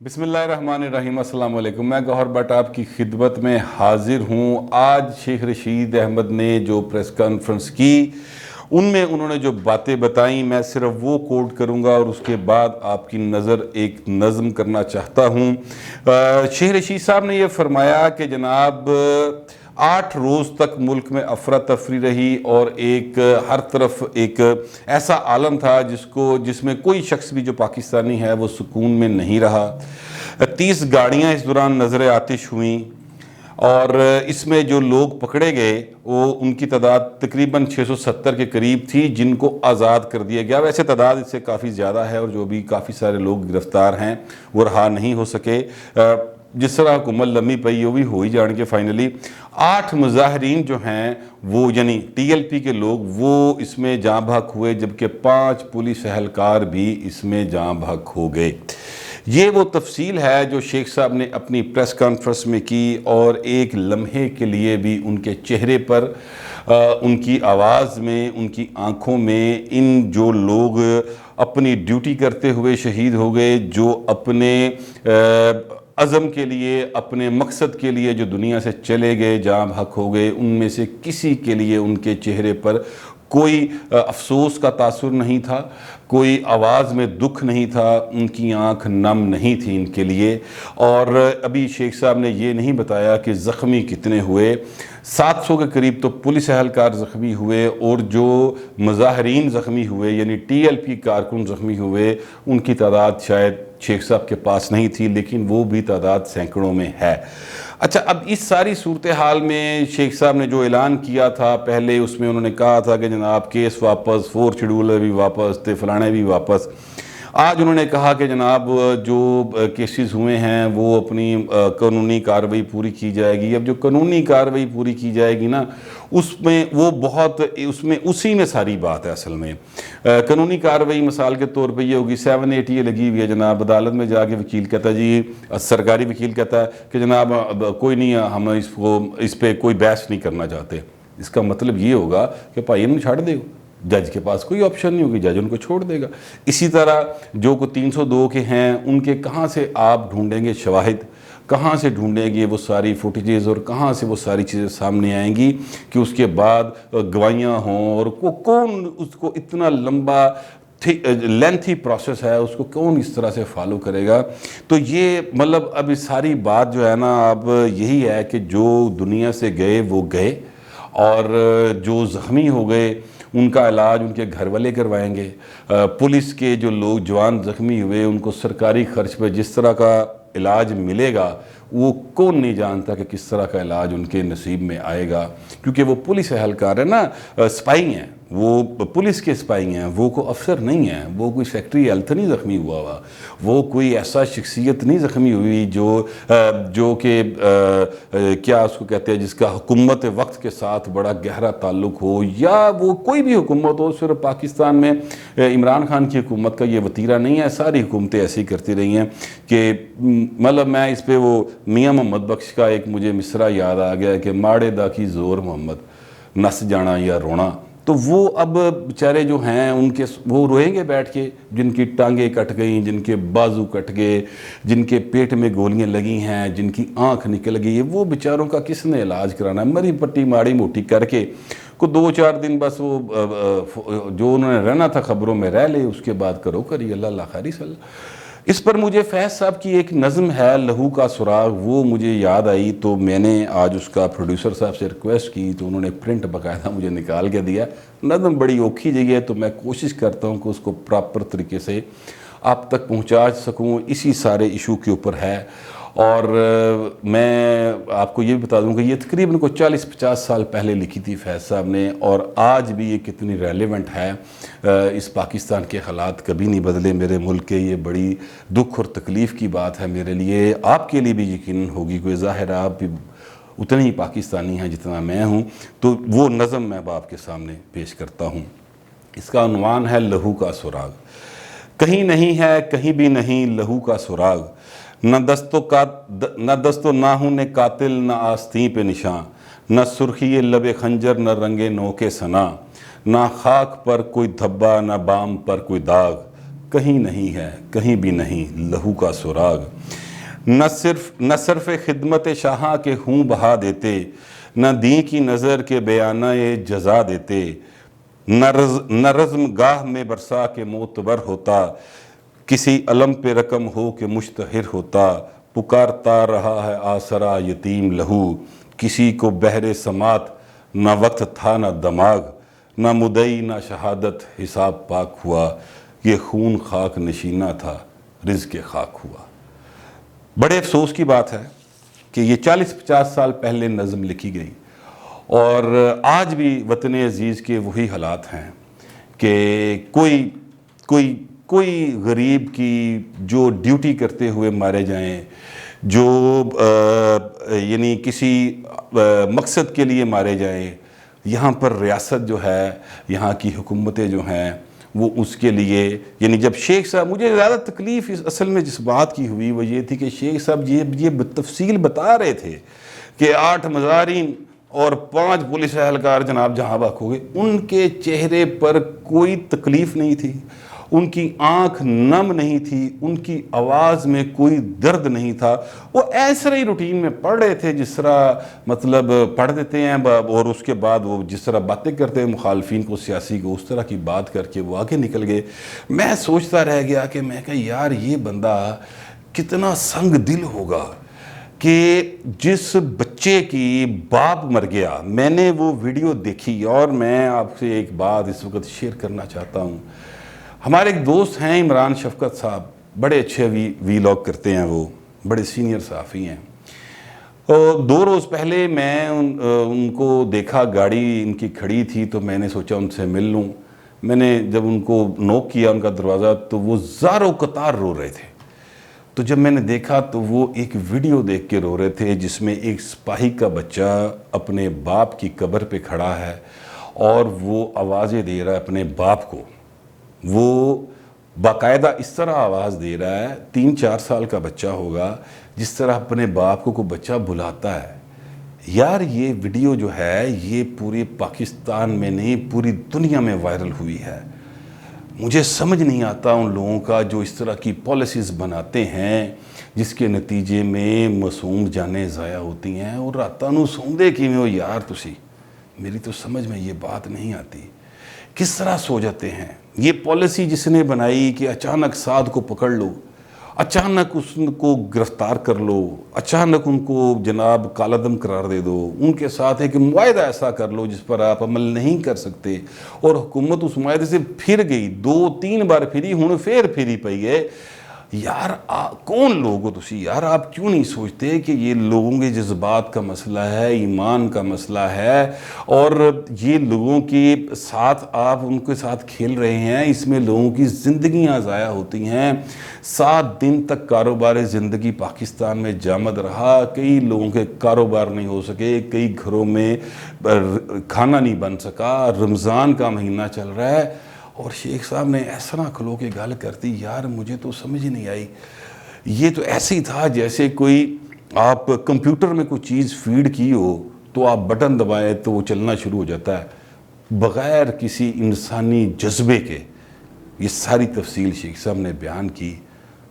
بسم اللہ الرحمن الرحیم۔ السلام علیکم۔ میں گوہر بٹ آپ کی خدمت میں حاضر ہوں۔ آج شیخ رشید احمد نے جو پریس کانفرنس کی ان میں انہوں نے جو باتیں بتائیں میں صرف وہ کوٹ کروں گا اور اس کے بعد آپ کی نظر ایک نظم کرنا چاہتا ہوں۔ شیخ رشید صاحب نے یہ فرمایا کہ جناب 8 روز تک ملک میں افراتفری رہی اور ہر طرف ایک ایسا عالم تھا جس میں کوئی شخص بھی جو پاکستانی ہے وہ سکون میں نہیں رہا۔ 30 گاڑیاں اس دوران نظر آتش ہوئیں اور اس میں جو لوگ پکڑے گئے وہ ان کی تعداد تقریباً 670 کے قریب تھی جن کو آزاد کر دیا گیا۔ ویسے تعداد اس سے کافی زیادہ ہے اور جو بھی کافی سارے لوگ گرفتار ہیں وہ رہا نہیں ہو سکے۔ جس طرح حکومت لمبی پئی وہ بھی ہو ہی جان کے فائنلی 8 مظاہرین جو ہیں وہ یعنی ٹی ایل پی کے لوگ وہ اس میں جاں بحق ہوئے، جبکہ 5 پولیس اہلکار بھی اس میں جاں بحق ہو گئے۔ یہ وہ تفصیل ہے جو شیخ صاحب نے اپنی پریس کانفرنس میں کی اور ایک لمحے کے لیے بھی ان کے چہرے پر، ان کی آواز میں، ان کی آنکھوں میں ان جو لوگ اپنی ڈیوٹی کرتے ہوئے شہید ہو گئے، جو اپنے عزم کے لیے، اپنے مقصد کے لیے جو دنیا سے چلے گئے، جاں بحق ہو گئے، ان میں سے کسی کے لیے ان کے چہرے پر کوئی افسوس کا تاثر نہیں تھا، کوئی آواز میں دکھ نہیں تھا، ان کی آنکھ نم نہیں تھی ان کے لیے۔ اور ابھی شیخ صاحب نے یہ نہیں بتایا کہ زخمی کتنے ہوئے۔ 700 کے قریب تو پولیس اہلکار زخمی ہوئے اور جو مظاہرین زخمی ہوئے یعنی ٹی ایل پی کارکن زخمی ہوئے ان کی تعداد شاید شیخ صاحب کے پاس نہیں تھی، لیکن وہ بھی تعداد سینکڑوں میں ہے۔ اچھا، اب اس ساری صورتحال میں شیخ صاحب نے جو اعلان کیا تھا پہلے، اس میں انہوں نے کہا تھا کہ جناب کیس واپس، 4 شیڈول بھی واپس تے فلانے بھی واپس۔ آج انہوں نے کہا کہ جناب جو کیسز ہوئے ہیں وہ اپنی قانونی کارروائی پوری کی جائے گی۔ اب جو قانونی کارروائی پوری کی جائے گی نا اس میں اسی میں ساری بات ہے اصل میں۔ قانونی کارروائی مثال کے طور پہ یہ ہوگی 780 لگی ہوئی ہے جناب، عدالت میں جا کے وکیل کہتا ہے جی، سرکاری وکیل کہتا ہے کہ جناب کوئی نہیں، ہم اس پہ کوئی بحث نہیں کرنا چاہتے۔ اس کا مطلب یہ ہوگا کہ بھائی انہوں چھاڑ دے، جج کے پاس کوئی آپشن نہیں ہوگی، جج ان کو چھوڑ دے گا۔ اسی طرح جو کو 302 کے ہیں ان کے کہاں سے آپ ڈھونڈیں گے شواہد، کہاں سے ڈھونڈیں گے وہ ساری فوٹیجز اور کہاں سے وہ ساری چیزیں سامنے آئیں گی کہ اس کے بعد گواہیاں ہوں، اور کون اس کو اتنا لمبا لینتھی پروسیس ہے اس کو کون اس طرح سے فالو کرے گا۔ تو یہ مطلب اب ساری بات جو ہے نا اب یہی ہے کہ جو دنیا سے گئے وہ گئے اور جو زخمی ہو گئے ان کا علاج ان کے گھر والے کروائیں گے۔ پولیس کے جو لوگ جوان زخمی ہوئے ان کو سرکاری خرچ پہ جس طرح کا علاج ملے گا وہ کون نہیں جانتا کہ کس طرح کا علاج ان کے نصیب میں آئے گا، کیونکہ وہ پولیس اہلکار ہے نا، سپائی ہیں، وہ پولیس کے سپائی ہیں، وہ کوئی افسر نہیں ہیں، وہ کوئی سیکٹری ہیلتھ نہیں زخمی ہوا، وہ کوئی ایسا شخصیت نہیں زخمی ہوئی جو کہ کیا اس کو کہتے ہیں جس کا حکومت وقت کے ساتھ بڑا گہرا تعلق ہو، یا وہ کوئی بھی حکومت ہو، صرف پاکستان میں عمران خان کی حکومت کا یہ وتیرہ نہیں ہے، ساری حکومتیں ایسی کرتی رہی ہیں کہ مطلب میں اس پہ وہ میاں محمد بخش کا ایک مجھے مصرع یاد آ گیا کہ ماڑے دا کی زور محمد نس جانا یا رونا۔ تو وہ اب بیچارے جو ہیں وہ روئیں گے بیٹھ کے، جن کی ٹانگیں کٹ گئیں، جن کے بازو کٹ گئے، جن کے پیٹ میں گولیاں لگی ہیں، جن کی آنکھ نکل گئی ہے، وہ بیچاروں کا کس نے علاج کرانا ہے؟ مری پٹی ماڑی موٹی کر کے کو 2-4 دن بس وہ جو انہوں نے رہنا تھا خبروں میں رہ لے، اس کے بعد کرو کری اللہ خیری صلی اللہ۔ اس پر مجھے فیض صاحب کی ایک نظم ہے لہو کا سراغ، وہ مجھے یاد آئی تو میں نے آج اس کا پروڈیوسر صاحب سے ریکویسٹ کی تو انہوں نے پرنٹ باقاعدہ مجھے نکال کے دیا۔ نظم بڑی اوکھی جگہ ہے تو میں کوشش کرتا ہوں کہ اس کو پراپر طریقے سے آپ تک پہنچا سکوں، اسی سارے ایشو کے اوپر ہے۔ اور میں آپ کو یہ بھی بتا دوں کہ یہ تقریباً 40-50 سال پہلے لکھی تھی فیض صاحب نے، اور آج بھی یہ کتنی ریلیونٹ ہے۔ اس پاکستان کے حالات کبھی نہیں بدلے میرے ملک کے، یہ بڑی دکھ اور تکلیف کی بات ہے میرے لیے، آپ کے لیے بھی یقیناً ہوگی، کوئی ظاہر ہے آپ بھی اتنے ہی پاکستانی ہیں جتنا میں ہوں۔ تو وہ نظم میں آپ کے سامنے پیش کرتا ہوں۔ اس کا عنوان ہے لہو کا سراغ۔ کہیں نہیں ہے، کہیں بھی نہیں لہو کا سراغ، نہ دست و ناخن قاتل، نہ آستین پہ نشاں، نہ سرخی لب خنجر، نہ رنگ نوک ثنا، نہ خاک پر کوئی دھبا، نہ بام پر کوئی داغ، کہیں نہیں ہے، کہیں بھی نہیں لہو کا سراغ، نہ صرف خدمت شاہاں کے خوں بہا دیتے، نہ دین کی نظر کے بیانہ جزا دیتے، نہ رزم گاہ میں برسا کے معتبر ہوتا، کسی علم پہ رقم ہو کہ مشتہر ہوتا، پکارتا رہا ہے آسرا یتیم لہو، کسی کو بہر سماعت نہ وقت تھا نہ دماغ، نہ مدعی نہ شہادت حساب پاک ہوا، یہ خون خاک نشینہ تھا رزق خاک ہوا۔ بڑے افسوس کی بات ہے کہ یہ 40-50 سال پہلے نظم لکھی گئی اور آج بھی وطن عزیز کے وہی حالات ہیں کہ کوئی غریب کی جو ڈیوٹی کرتے ہوئے مارے جائیں، جو یعنی کسی مقصد کے لیے مارے جائیں، یہاں پر ریاست جو ہے، یہاں کی حکومتیں جو ہیں وہ اس کے لیے، یعنی جب شیخ صاحب، مجھے زیادہ تکلیف اصل میں جس بات کی ہوئی وہ یہ تھی کہ شیخ صاحب یہ تفصیل بتا رہے تھے کہ 8 مظاہرین اور 5 پولیس اہلکار جناب جہاں بحق ہو گئے، ان کے چہرے پر کوئی تکلیف نہیں تھی، ان کی آنکھ نم نہیں تھی، ان کی آواز میں کوئی درد نہیں تھا، وہ ایسے ہی روٹین میں پڑھ رہے تھے جس طرح مطلب پڑھ دیتے ہیں، اور اس کے بعد وہ جس طرح باتیں کرتے ہیں مخالفین کو، سیاسی کو، اس طرح کی بات کر کے وہ آگے نکل گئے۔ میں سوچتا رہ گیا کہ میں کہا یار یہ بندہ کتنا سنگ دل ہوگا کہ جس بچے کی باپ مر گیا۔ میں نے وہ ویڈیو دیکھی اور میں آپ سے ایک بات اس وقت شیئر کرنا چاہتا ہوں۔ ہمارے ایک دوست ہیں عمران شفقت صاحب، بڑے اچھے وی لاگ کرتے ہیں، وہ بڑے سینئر صحافی ہیں۔ 2 روز پہلے میں ان کو دیکھا، گاڑی ان کی کھڑی تھی تو میں نے سوچا ان سے مل لوں۔ میں نے جب ان کو نوک کیا ان کا دروازہ تو وہ زاروں قطار رو رہے تھے۔ تو جب میں نے دیکھا تو وہ ایک ویڈیو دیکھ کے رو رہے تھے جس میں ایک سپاہی کا بچہ اپنے باپ کی قبر پہ کھڑا ہے اور وہ آوازیں دے رہا ہے اپنے باپ کو، وہ باقاعدہ اس طرح آواز دے رہا ہے، 3-4 سال کا بچہ ہوگا، جس طرح اپنے باپ کو کوئی بچہ بلاتا ہے۔ یار یہ ویڈیو جو ہے یہ پورے پاکستان میں نہیں پوری دنیا میں وائرل ہوئی ہے۔ مجھے سمجھ نہیں آتا ان لوگوں کا جو اس طرح کی پالیسیز بناتے ہیں جس کے نتیجے میں معصوم جانیں ضائع ہوتی ہیں، اور راتاں نوں سوندے کیویں ہو یار تسی، میری تو سمجھ میں یہ بات نہیں آتی۔ کس طرح سو جاتے ہیں؟ یہ پالیسی جس نے بنائی کہ اچانک سعد کو پکڑ لو، اچانک اس کو گرفتار کر لو، اچانک ان کو جناب کالعدم قرار دے دو، ان کے ساتھ ایک معاہدہ ایسا کر لو جس پر آپ عمل نہیں کر سکتے، اور حکومت اس معاہدے سے پھر گئی، 2-3 بار پھری، ہوں پھری پئی ہے۔ یار کون لوگ ہو تسی؟ یار آپ کیوں نہیں سوچتے کہ یہ لوگوں کے جذبات کا مسئلہ ہے، ایمان کا مسئلہ ہے، اور یہ لوگوں کے ساتھ آپ ان کے ساتھ کھیل رہے ہیں، اس میں لوگوں کی زندگیاں ضائع ہوتی ہیں۔ 7 دن تک کاروبار زندگی پاکستان میں جامد رہا، کئی لوگوں کے کاروبار نہیں ہو سکے، کئی گھروں میں کھانا نہیں بن سکا، رمضان کا مہینہ چل رہا ہے، اور شیخ صاحب نے ایسا نہ کھلو کے گل کرتی۔ یار مجھے تو سمجھ ہی نہیں آئی۔ یہ تو ایسے ہی تھا جیسے کوئی آپ کمپیوٹر میں کوئی چیز فیڈ کی ہو تو آپ بٹن دبائیں تو وہ چلنا شروع ہو جاتا ہے، بغیر کسی انسانی جذبے کے۔ یہ ساری تفصیل شیخ صاحب نے بیان کی،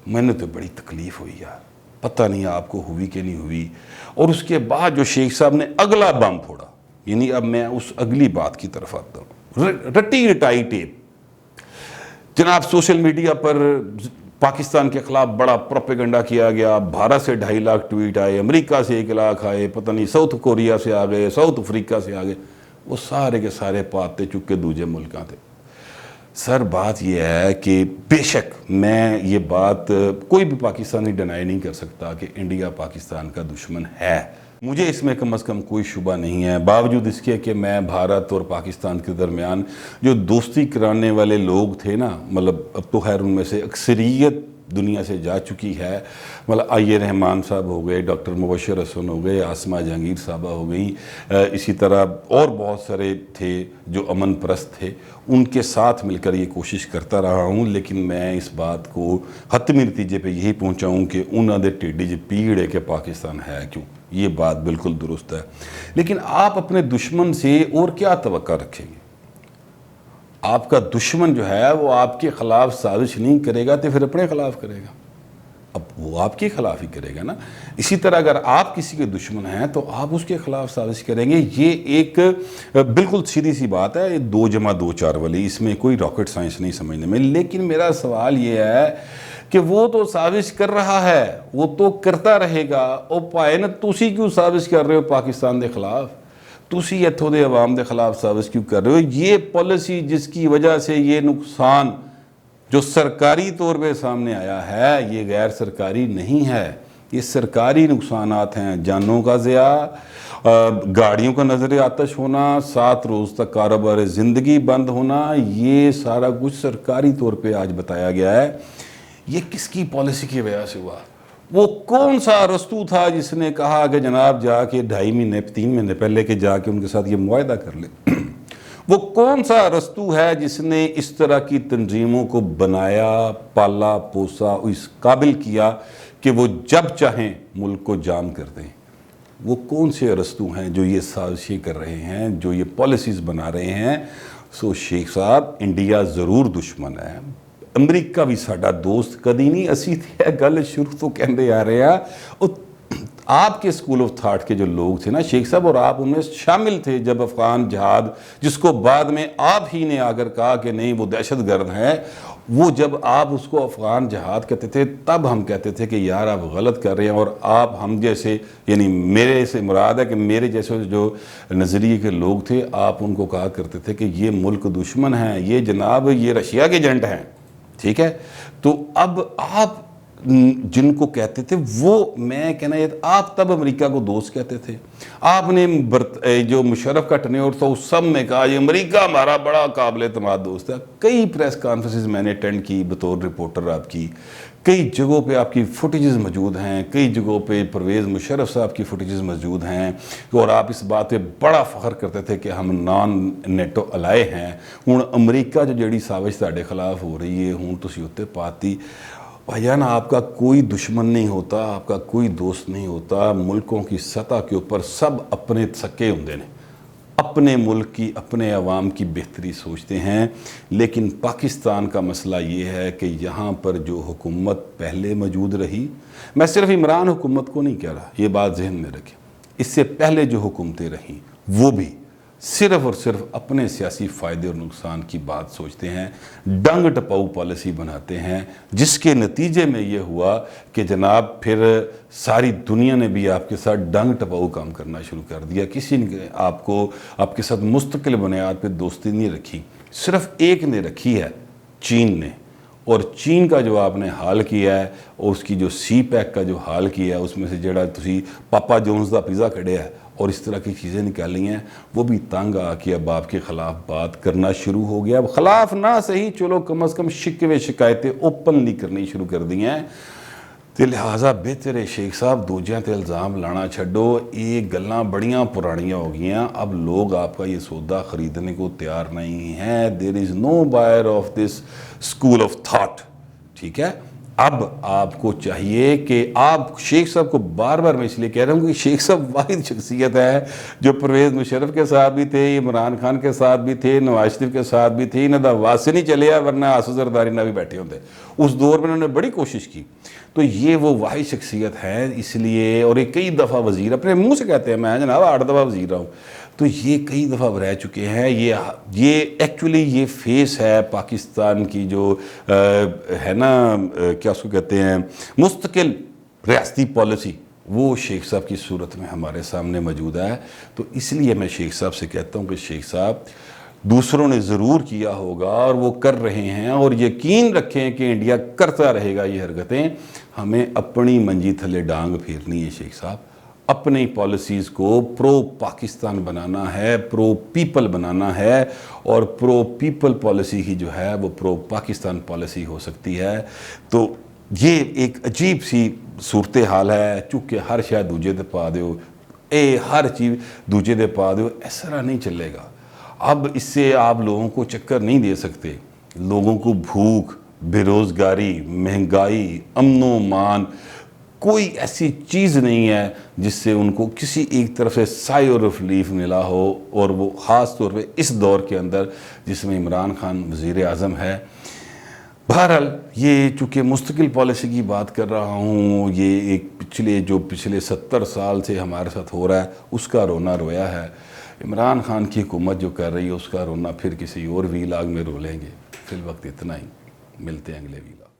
میں نے تو بڑی تکلیف ہوئی یار، پتہ نہیں آپ کو ہوئی کہ نہیں ہوئی۔ اور اس کے بعد جو شیخ صاحب نے اگلا بم پھوڑا، یعنی اب میں اس اگلی بات کی طرف آتا ہوں، رٹی رٹائی ٹیپ۔ جناب سوشل میڈیا پر پاکستان کے خلاف بڑا پروپیگنڈا کیا گیا، بھارت سے 2.5 لاکھ ٹویٹ آئے، امریکہ سے 1 لاکھ آئے، پتہ نہیں ساؤتھ کوریا سے آ گئے، ساؤتھ افریقہ سے آ گئے، وہ سارے کے سارے پاتے چکے دوجے ملکاں تھے۔ سر بات یہ ہے کہ بے شک میں یہ بات کوئی بھی پاکستانی ڈینائی نہیں کر سکتا کہ انڈیا پاکستان کا دشمن ہے، مجھے اس میں کم از کم کوئی شبہ نہیں ہے، باوجود اس کے کہ میں بھارت اور پاکستان کے درمیان جو دوستی کرانے والے لوگ تھے نا، مطلب اب تو خیر ان میں سے اکثریت دنیا سے جا چکی ہے، مطلب آئی رحمان صاحب ہو گئے، ڈاکٹر مبشر حسن ہو گئے، آسمہ جہانگیر صاحبہ ہو گئیں، اسی طرح اور بہت سارے تھے جو امن پرست تھے، ان کے ساتھ مل کر یہ کوشش کرتا رہا ہوں، لیکن میں اس بات کو حتمی نتیجے پہ یہی پہنچا ہوں کہ انہوں نے ٹیڈی جی پیڑ ہے کہ پاکستان ہے کیوں، یہ بات بالکل درست ہے۔ لیکن آپ اپنے دشمن سے اور کیا توقع رکھیں گے؟ آپ کا دشمن جو ہے وہ آپ کے خلاف سازش نہیں کرے گا تو پھر اپنے خلاف کرے گا، اب وہ آپ کے خلاف ہی کرے گا نا۔ اسی طرح اگر آپ کسی کے دشمن ہیں تو آپ اس کے خلاف سازش کریں گے۔ یہ ایک بالکل سیدھی سی بات ہے، 2+2=4 والی، اس میں کوئی راکٹ سائنس نہیں سمجھنے میں۔ لیکن میرا سوال یہ ہے کہ وہ تو سازش کر رہا ہے، وہ تو کرتا رہے گا، او پائے نا تسی کیوں سازش کر رہے ہو پاکستان دے خلاف؟ تسی اتھوں دے عوام دے خلاف سازش کیوں کر رہے ہو؟ یہ پالیسی جس کی وجہ سے یہ نقصان جو سرکاری طور پہ سامنے آیا ہے یہ غیر سرکاری نہیں ہے، یہ سرکاری نقصانات ہیں، جانوں کا ضیاع، گاڑیوں کا نظر آتش ہونا، 7 روز تک کاروبار زندگی بند ہونا، یہ سارا کچھ سرکاری طور پہ آج بتایا گیا ہے۔ یہ کس کی پالیسی کی وجہ سے ہوا؟ وہ کون سا رستو تھا جس نے کہا کہ جناب جا کے 2.5 مہینے 3 مہینے پہلے کے جا کے ان کے ساتھ یہ معاہدہ کر لیں؟ وہ کون سا رستو ہے جس نے اس طرح کی تنظیموں کو بنایا، پالا پوسا، اس قابل کیا کہ وہ جب چاہیں ملک کو جام کر دیں؟ وہ کون سے رستو ہیں جو یہ سازشیں کر رہے ہیں، جو یہ پالیسیز بنا رہے ہیں؟ سو شیخ صاحب، انڈیا ضرور دشمن ہے، امریکہ بھی ساڈا دوست کدی نہیں، اسی تے گل شروع تو کہندے آ رہے ہیں۔ آپ کے اسکول آف تھاٹ کے جو لوگ تھے نا شیخ صاحب، اور آپ ان میں شامل تھے جب افغان جہاد، جس کو بعد میں آپ ہی نے آ کر کہا کہ نہیں وہ دہشت گرد ہیں، وہ جب آپ اس کو افغان جہاد کہتے تھے تب ہم کہتے تھے کہ یار آپ غلط کر رہے ہیں، اور آپ ہم جیسے، یعنی میرے سے مراد ہے کہ میرے جیسے جو نظریے کے لوگ تھے آپ ان کو کہا کرتے تھے کہ یہ ملک دشمن ہیں، یہ جناب یہ رشیا کے ایجنٹ ہیں، ٹھیک ہے؟ تو اب آپ جن کو کہتے تھے وہ، میں کہنا یہ آپ تب امریکہ کو دوست کہتے تھے، آپ نے جو مشرف کا ٹینیور تھا اس سب میں کہا یہ امریکہ ہمارا بڑا قابل اعتماد دوست ہے۔ کئی پریس کانفرنسز میں نے اٹینڈ کی بطور رپورٹر آپ کی، کئی جگہوں پہ آپ کی فوٹیجز موجود ہیں، کئی جگہوں پہ پرویز مشرف صاحب کی فوٹیجز موجود ہیں، اور آپ اس بات پہ بڑا فخر کرتے تھے کہ ہم نان نیٹو الائے ہیں۔ ہوں امریکہ جو جڑی سازش تہاڈے خلاف ہو رہی ہے ہوں تسی اُتے پاتی۔ بھائیان آپ کا کوئی دشمن نہیں ہوتا، آپ کا کوئی دوست نہیں ہوتا، ملکوں کی سطح کے اوپر سب اپنے سکے ہوندے نے، اپنے ملک کی، اپنے عوام کی بہتری سوچتے ہیں۔ لیکن پاکستان کا مسئلہ یہ ہے کہ یہاں پر جو حکومت پہلے موجود رہی، میں صرف عمران حکومت کو نہیں کہہ رہا، یہ بات ذہن میں رکھیں، اس سے پہلے جو حکومتیں رہیں وہ بھی صرف اور صرف اپنے سیاسی فائدے اور نقصان کی بات سوچتے ہیں، ڈنگ ٹپاؤ پالیسی بناتے ہیں، جس کے نتیجے میں یہ ہوا کہ جناب پھر ساری دنیا نے بھی آپ کے ساتھ ڈنگ ٹپاؤ کام کرنا شروع کر دیا۔ کسی نے آپ کے ساتھ مستقل بنیاد پہ دوستی نہیں رکھی، صرف ایک نے رکھی ہے، چین نے، اور چین کا جو آپ نے حال کیا ہے، اور اس کی جو سی پیک کا جو حال کیا ہے، اس میں سے جڑا تسی پاپا جونز دا پیزا کھڑیا ہے اور اس طرح کی چیزیں نکالی ہیں، وہ بھی تنگ آ کے اب آپ کے خلاف بات کرنا شروع ہو گیا۔ اب خلاف نہ صحیح، چلو کم از کم شکوے شکایتیں اوپنلی کرنی شروع کر دی ہیں، تو لہٰذا بہتر ہے شیخ صاحب دوجیاں تے الزام لانا چھڈو، یہ گلاں بڑیاں پرانیاں ہو گئیاں، اب لوگ آپ کا یہ سودا خریدنے کو تیار نہیں ہیں۔ There is no buyer of this school of thought, ٹھیک ہے؟ اب آپ کو چاہیے کہ آپ شیخ صاحب کو بار بار میں اس لیے کہہ رہا ہوں کہ شیخ صاحب واحد شخصیت ہے جو پرویز مشرف کے ساتھ بھی تھے، عمران خان کے ساتھ بھی تھے، نواز شریف کے ساتھ بھی تھے، انہوں دا واسطے نہیں چلے ورنہ آصف زرداری نہ بھی بیٹھے ہوتے، اس دور میں انہوں نے بڑی کوشش کی۔ تو یہ وہ واحد شخصیت ہے، اس لیے، اور یہ کئی دفعہ وزیر اپنے منہ سے کہتے ہیں میں جناب 8 دفعہ وزیر رہا ہوں، تو یہ کئی دفعہ رہ چکے ہیں۔ یہ ایکچولی یہ فیس ہے پاکستان کی جو ہے نا، کیا اس کو کہتے ہیں، مستقل ریاستی پالیسی، وہ شیخ صاحب کی صورت میں ہمارے سامنے موجود ہے۔ تو اس لیے میں شیخ صاحب سے کہتا ہوں کہ شیخ صاحب دوسروں نے ضرور کیا ہوگا اور وہ کر رہے ہیں، اور یقین رکھیں کہ انڈیا کرتا رہے گا یہ حرکتیں، ہمیں اپنی منجی تھلے ڈانگ پھیرنی ہے شیخ صاحب، اپنی پالیسیز کو پرو پاکستان بنانا ہے، پرو پیپل بنانا ہے، اور پرو پیپل پالیسی ہی جو ہے وہ پرو پاکستان پالیسی ہو سکتی ہے۔ تو یہ ایک عجیب سی صورتحال ہے، چونکہ ہر شاید دوجے دے پا دیو، ہر چیز دوجے دے پا دیو، اس طرح نہیں چلے گا۔ اب اس سے آپ لوگوں کو چکر نہیں دے سکتے، لوگوں کو بھوک، بے روزگاری، مہنگائی، امن و امان، کوئی ایسی چیز نہیں ہے جس سے ان کو کسی ایک طرف سے سائے اور ریلیف ملا ہو، اور وہ خاص طور پہ اس دور کے اندر جس میں عمران خان وزیر اعظم ہے۔ بہرحال یہ چونکہ مستقل پالیسی کی بات کر رہا ہوں، یہ ایک پچھلے 70 سال سے ہمارے ساتھ ہو رہا ہے، اس کا رونا رویا ہے۔ عمران خان کی حکومت جو کر رہی ہے اس کا رونا پھر کسی اور ویلاگ میں رو لیں گے۔ فی الوقت اتنا ہی، ملتے ہیں اگلے ویلاگ۔